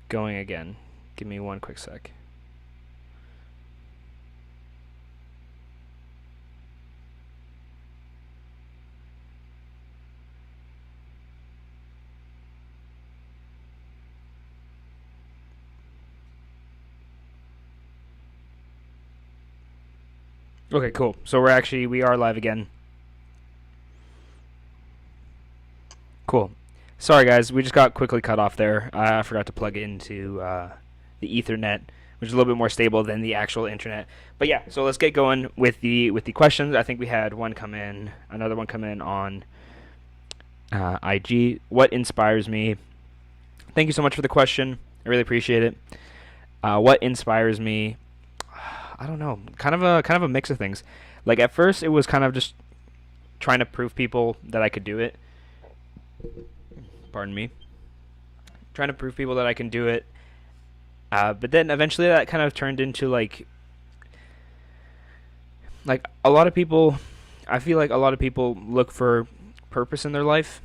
going again. Give me one quick sec. Okay, cool. So we are live again. Cool. Sorry guys, we just got quickly cut off there. I forgot to plug it into the Ethernet, which is a little bit more stable than the actual internet. But yeah, so let's get going with the questions. I think we had one come in, another one come in on IG. What inspires me? Thank you so much for the question. I really appreciate it. What inspires me? I don't know. Kind of a mix of things. Like at first, it was kind of just trying to prove people that I could do it. Pardon me. Trying to prove people that I can do it. But then eventually that kind of turned into like a lot of people. I feel like a lot of people look for purpose in their life,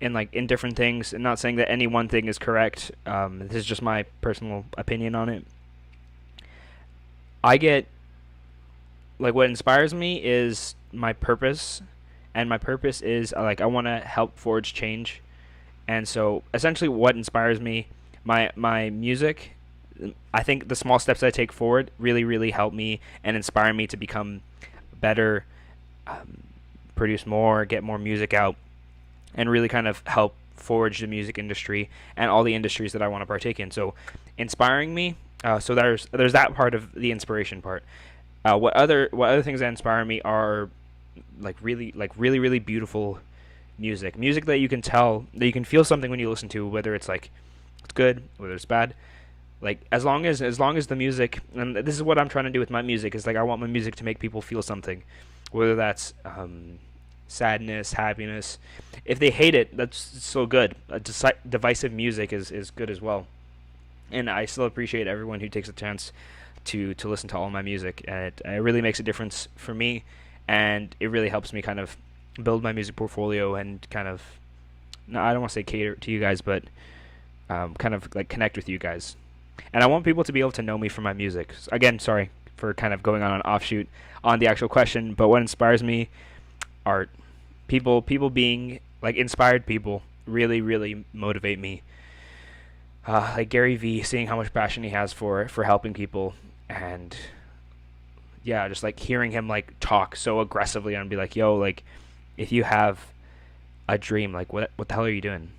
and like in different things. And not saying that any one thing is correct. This is just my personal opinion on it. I get like what inspires me is my purpose, and my purpose is like I want to help forge change. And so essentially what inspires me, my music, I think the small steps I take forward really help me and inspire me to become better, um, produce more, get more music out, and really kind of help forge the music industry and all the industries that I want to partake in. So inspiring me, so there's that part of the inspiration part. What other things that inspire me are really beautiful music that you can tell that you can feel something when you listen to, whether it's like it's good, whether it's bad. Like as long as the music, and this is what I'm trying to do with my music, is like I want my music to make people feel something, whether that's sadness, happiness. If they hate it, that's so good. Divisive music is good as well, and I still appreciate everyone who takes a chance to listen to all my music, and it really makes a difference for me, and it really helps me kind of build my music portfolio and kind of, no, I don't want to say cater to you guys, but kind of like connect with you guys. And I want people to be able to know me from my music. Again, sorry for kind of going on an offshoot on the actual question, but what inspires me, art. People being like inspired people really motivate me. Like Gary Vee, seeing how much passion he has for helping people, and yeah, just like hearing him like talk so aggressively and be like, yo, like if you have a dream, like what the hell are you doing?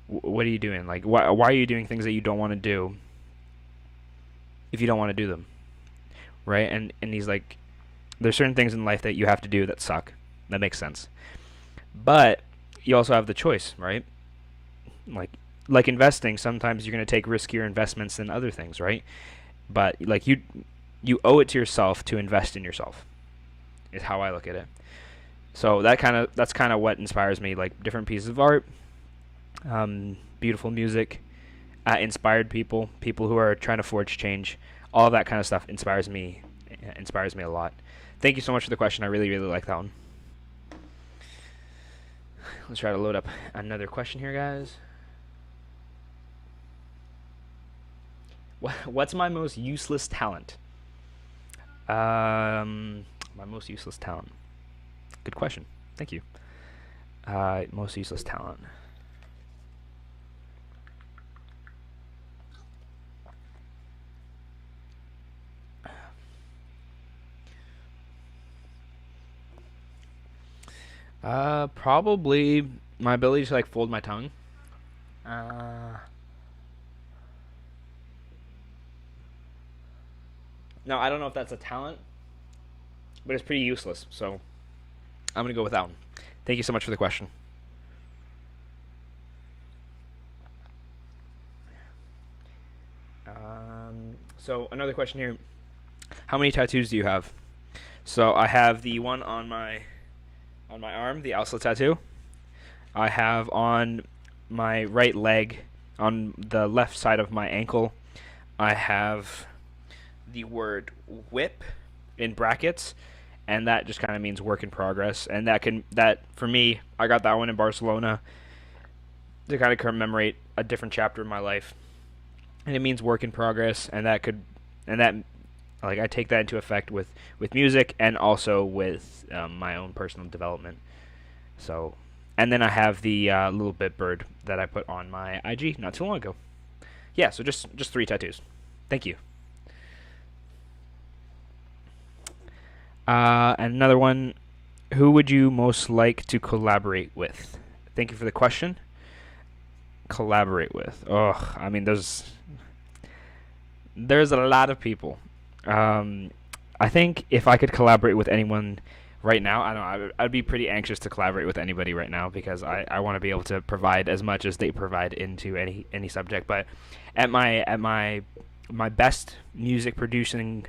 What are you doing? Like why are you doing things that you don't want to do if you don't want to do them, right? And he's like, there's certain things in life that you have to do that suck. That makes sense, but you also have the choice, right? Like like investing, sometimes you're going to take riskier investments than other things, right? But like you owe it to yourself to invest in yourself. Is how I look at it. So that's kind of what inspires me. Like different pieces of art, beautiful music, inspired people, people who are trying to forge change. All that kind of stuff inspires me a lot. Thank you so much for the question. I really like that one. Let's try to load up another question here, guys. What's my most useless talent? My most useless talent. Good question. Thank you. Most useless talent. Probably my ability to like fold my tongue. Uh, no, I don't know if that's a talent, but it's pretty useless. So I'm gonna go with that one. Thank you so much for the question. So another question here: how many tattoos do you have? So I have the one on my arm, the Alsa tattoo. I have on my right leg, on the left side of my ankle, I have the word whip in brackets, and that just kind of means work in progress. And that for me, I got that one in Barcelona. to kind of commemorate a different chapter of my life, and it means work in progress, and that like I take that into effect with music and also with my own personal development. So, and then I have the little bit bird that I put on my IG not too long ago. Yeah, so just three tattoos. Thank you. And another one. Who would you most like to collaborate with? Thank you for the question. Collaborate with. Oh, I mean, there's a lot of people. Um, I think if I could collaborate with anyone right now, I don't know, I'd be pretty anxious to collaborate with anybody right now because I want to be able to provide as much as they provide into any subject. But at my best music producing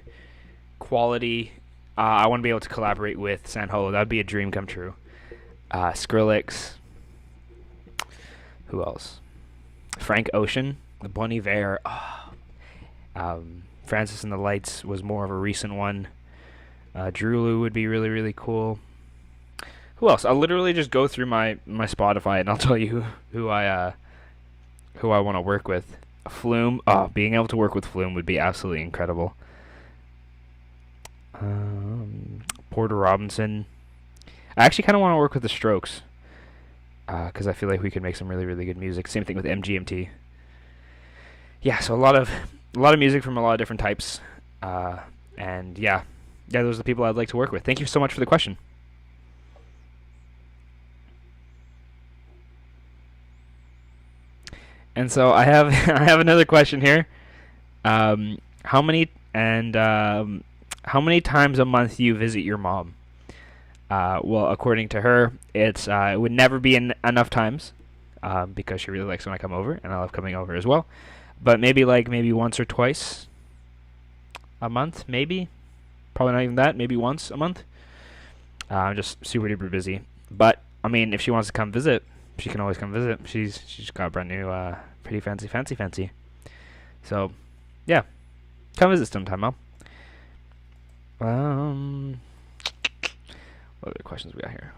quality, I want to be able to collaborate with San Holo. That would be a dream come true. Skrillex. Who else? Frank Ocean, the Bon Iver. Oh, Francis and the Lights was more of a recent one. Drulu would be really, really cool. Who else? I'll literally just go through my Spotify and I'll tell you who I want to work with. Flume. Oh, being able to work with Flume would be absolutely incredible. Porter Robinson. I actually kind of want to work with the Strokes because I feel like we could make some really, really good music. Same thing with MGMT. Yeah, so a lot of music from a lot of different types, and yeah, those are the people I'd like to work with. Thank you so much for the question. And so I have I have another question here. How many and how many times a month do you visit your mom? Well, according to her, it would never be enough times because she really likes when I come over, and I love coming over as well. But maybe once or twice a month, maybe. Probably not even that. Maybe once a month. I'm just super duper busy. But I mean, if she wants to come visit, she can always come visit. She's got a brand new, pretty fancy. So, yeah, come visit sometime, Mom. Um, what other questions we got here?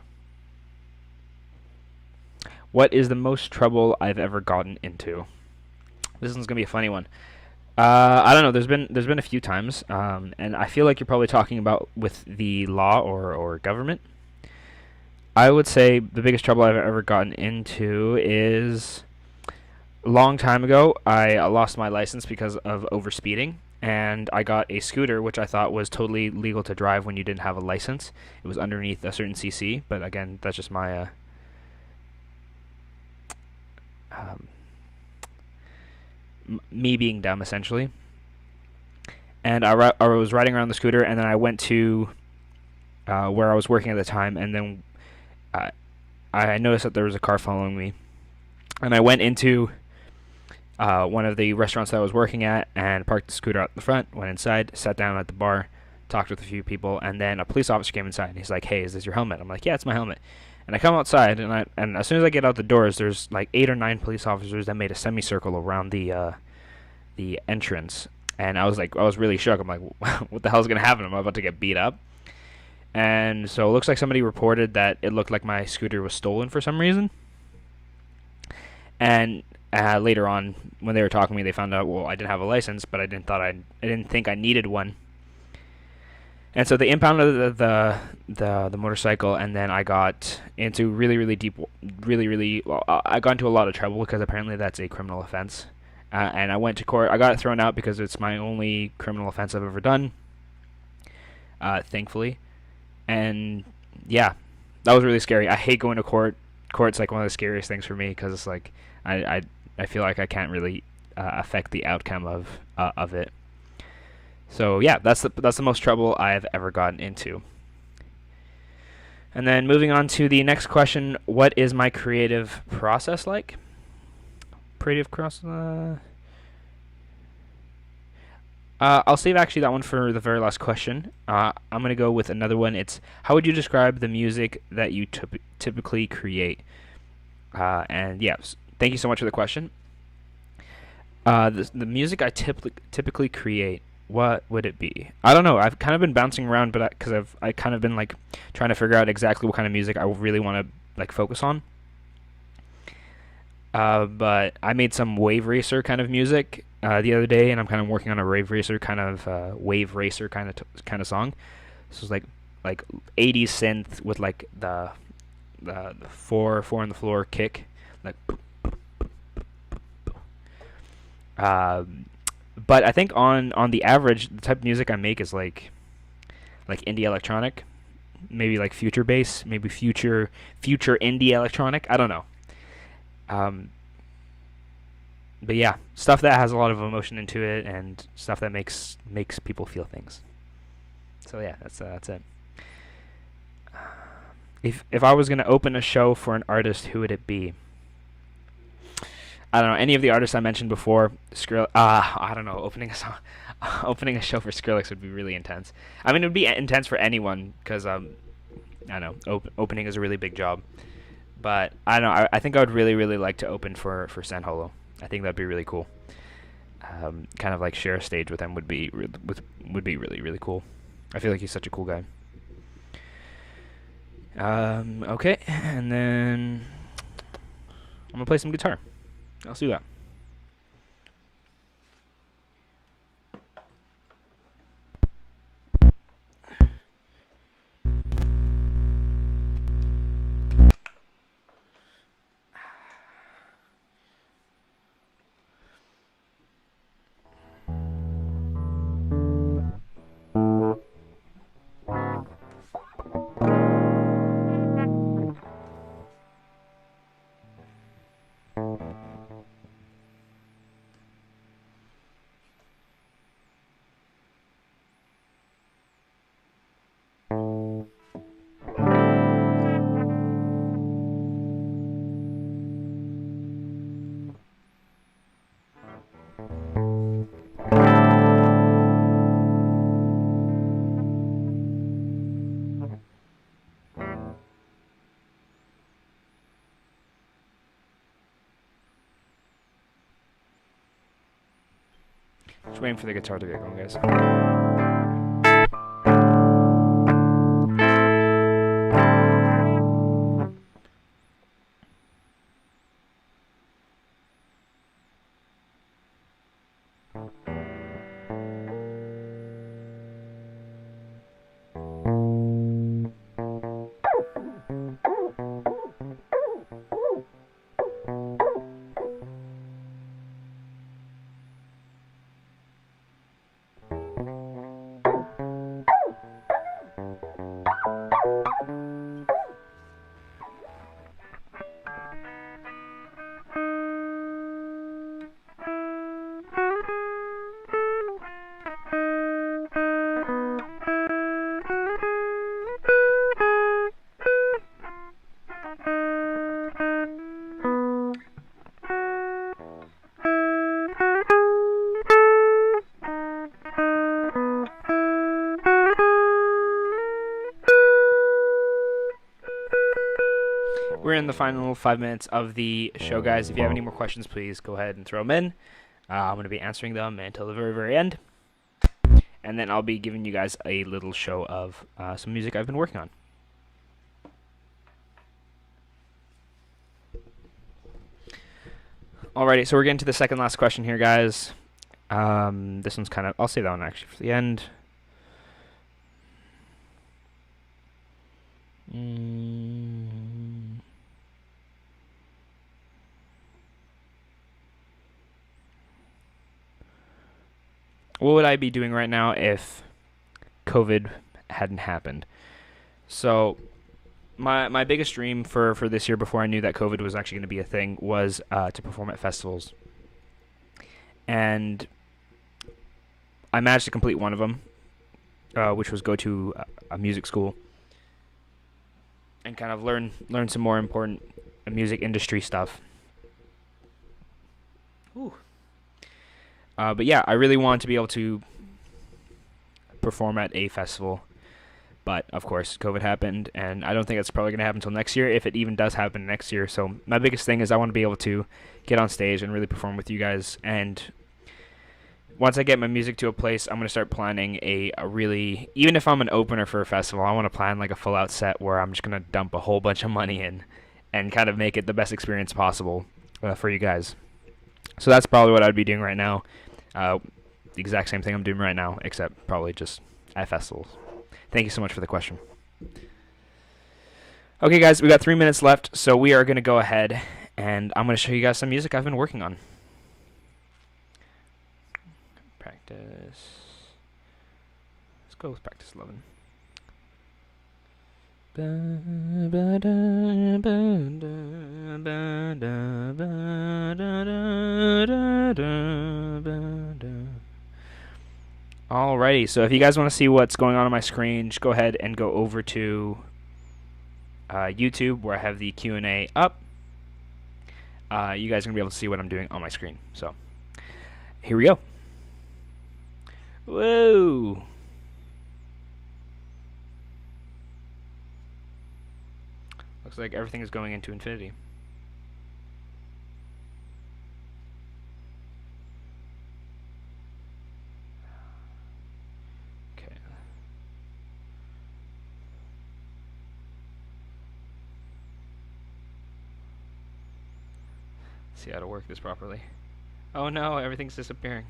What is the most trouble I've ever gotten into? This one's gonna be a funny one. I don't know. There's been a few times, and I feel like you're probably talking about with the law or government. I would say the biggest trouble I've ever gotten into is a long time ago. I lost my license because of overspeeding, and I got a scooter, which I thought was totally legal to drive when you didn't have a license. It was underneath a certain CC, but again, that's just my um, me being dumb, essentially. And I was riding around the scooter, and then I went to where I was working at the time, and then uh, I noticed that there was a car following me, and I went into one of the restaurants that I was working at and parked the scooter out the front, went inside, sat down at the bar, talked with a few people, and then a police officer came inside, and he's like, "Hey, is this your helmet?" I'm like, "Yeah, it's my helmet." And I come outside, and as soon as I get out the doors, there's like 8 or 9 police officers that made a semicircle around the entrance, and I was really shook. I'm like, "What the hell's gonna happen? Am I about to get beat up?" And so it looks like somebody reported that it looked like my scooter was stolen for some reason. And later on, when they were talking to me, they found out, well, I didn't have a license, but I didn't think I needed one. And so they impounded the motorcycle, and then I got into really, really deep, really, really. Well, I got into a lot of trouble because apparently that's a criminal offense. And I went to court. I got it thrown out because it's my only criminal offense I've ever done. Thankfully, and yeah, that was really scary. I hate going to court. Court's like one of the scariest things for me because it's like I feel like I can't really affect the outcome of it. So yeah, that's the most trouble I've ever gotten into. And then moving on to the next question, what is my creative process like? Creative process. I'll save actually that one for the very last question. I'm gonna go with another one. It's how would you describe the music that you typically create? And yes, thank you so much for the question. The music I typically create, what would it be? I don't know. I've kind of been bouncing around, but because I kind of been like trying to figure out exactly what kind of music I really want to like focus on. But I made some Wave Racer kind of music the other day, and I'm kind of working on a Wave Racer kind of song. So it's like 80s synth with like the four on the floor kick, like. Um, but I think on the average, the type of music I make is like indie electronic, maybe like future bass, maybe future indie electronic. I don't know. Um, but yeah, stuff that has a lot of emotion into it and stuff that makes people feel things. So yeah, that's it. If I was gonna open a show for an artist, who would it be? I don't know any of the artists I mentioned before. I don't know. Opening a show for Skrillex would be really intense. I mean, it would be intense for anyone because I don't know. Opening is a really big job. But I don't know. I think I would really like to open for San Holo. I think that'd be really cool. Kind of like share a stage with him would be really cool. I feel like he's such a cool guy. Okay, and then I'm gonna play some guitar. Let's do that. Just waiting for the guitar to get going, guys. We're in the final 5 minutes of the show, guys. If you have any more questions, please go ahead and throw them in. I'm going to be answering them until the very end. And then I'll be giving you guys a little show of some music I've been working on. Alrighty, so we're getting to the second last question here, guys. This one's kind of... I'll save that one actually for the end. What would I be doing right now if COVID hadn't happened? So my biggest dream for this year before I knew that COVID was actually going to be a thing was to perform at festivals. And I managed to complete one of them, which was go to a music school and kind of learn some more important music industry stuff. Ooh. But yeah, I really want to be able to perform at a festival. But, of course, COVID happened, and I don't think it's probably going to happen until next year, if it even does happen next year. So my biggest thing is I want to be able to get on stage and really perform with you guys. And once I get my music to a place, I'm going to start planning a really... Even if I'm an opener for a festival, I want to plan like a full-out set where I'm just going to dump a whole bunch of money in and kind of make it the best experience possible. for you guys. So that's probably what I'd be doing right now. The exact same thing I'm doing right now, except probably just at festivals. Thank you so much for the question. Okay, guys, we got 3 minutes left, so we are going to go ahead and I'm going to show you guys some music I've been working on. Practice. Let's go with practice 11. Alrighty, so if you guys want to see what's going on my screen, just go ahead and go over to YouTube, where I have the Q&A up. You guys are going to be able to see what I'm doing on my screen. So, here we go. Whoa! Looks like everything is going into infinity. Okay. See how to work this properly. Oh no, everything's disappearing.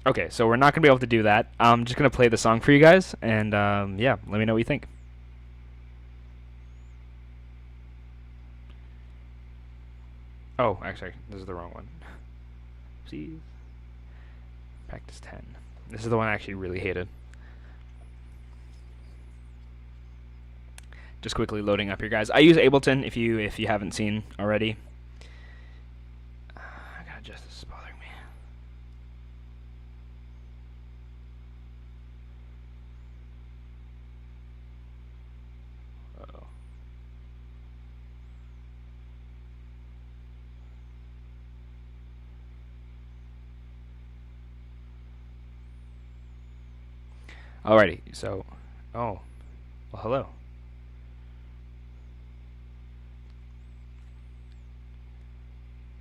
Okay, so we're not going to be able to do that. I'm just going to play the song for you guys, and yeah, let me know what you think. Oh, actually, this is the wrong one. See? Practice 10. This is the one I actually really hated. Just quickly loading up here, guys. I use Ableton if you haven't seen already. I gotta adjust, this is bothering me. Uh-oh. Alrighty, so, oh, well, hello.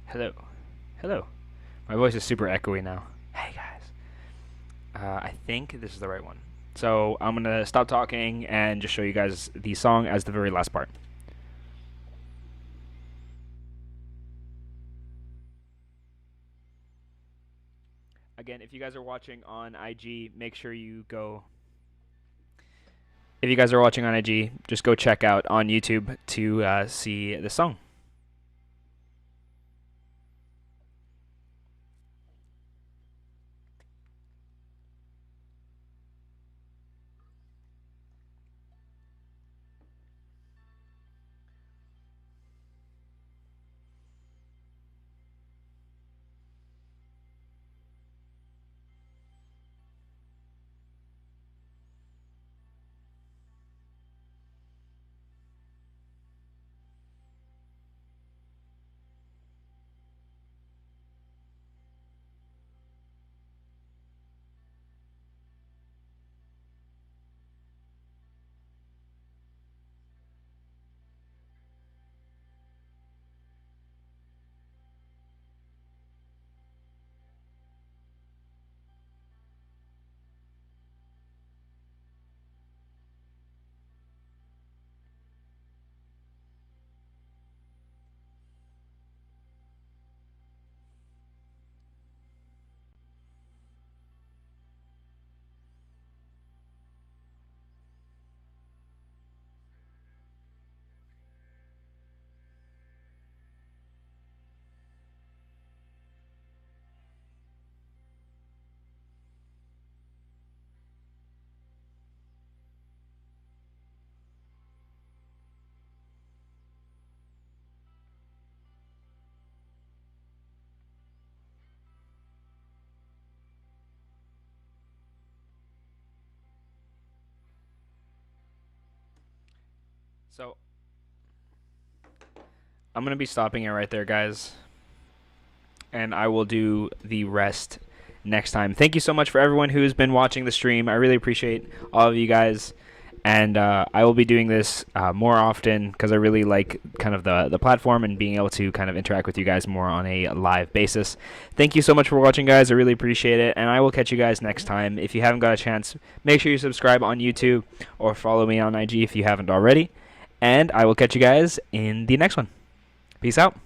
Hello. Hello. My voice is super echoey now. Hey, guys. I think this is the right one. So I'm going to stop talking and just show you guys the song as the very last part. Again, if you guys are watching on IG, make sure you go... If you guys are watching on IG, just go check out on YouTube to see the song. So I'm going to be stopping it right there, guys. And I will do the rest next time. Thank you so much for everyone who's been watching the stream. I really appreciate all of you guys. And I will be doing this more often because I really like kind of the platform and being able to kind of interact with you guys more on a live basis. Thank you so much for watching, guys. I really appreciate it. And I will catch you guys next time. If you haven't got a chance, make sure you subscribe on YouTube or follow me on IG if you haven't already. And I will catch you guys in the next one. Peace out.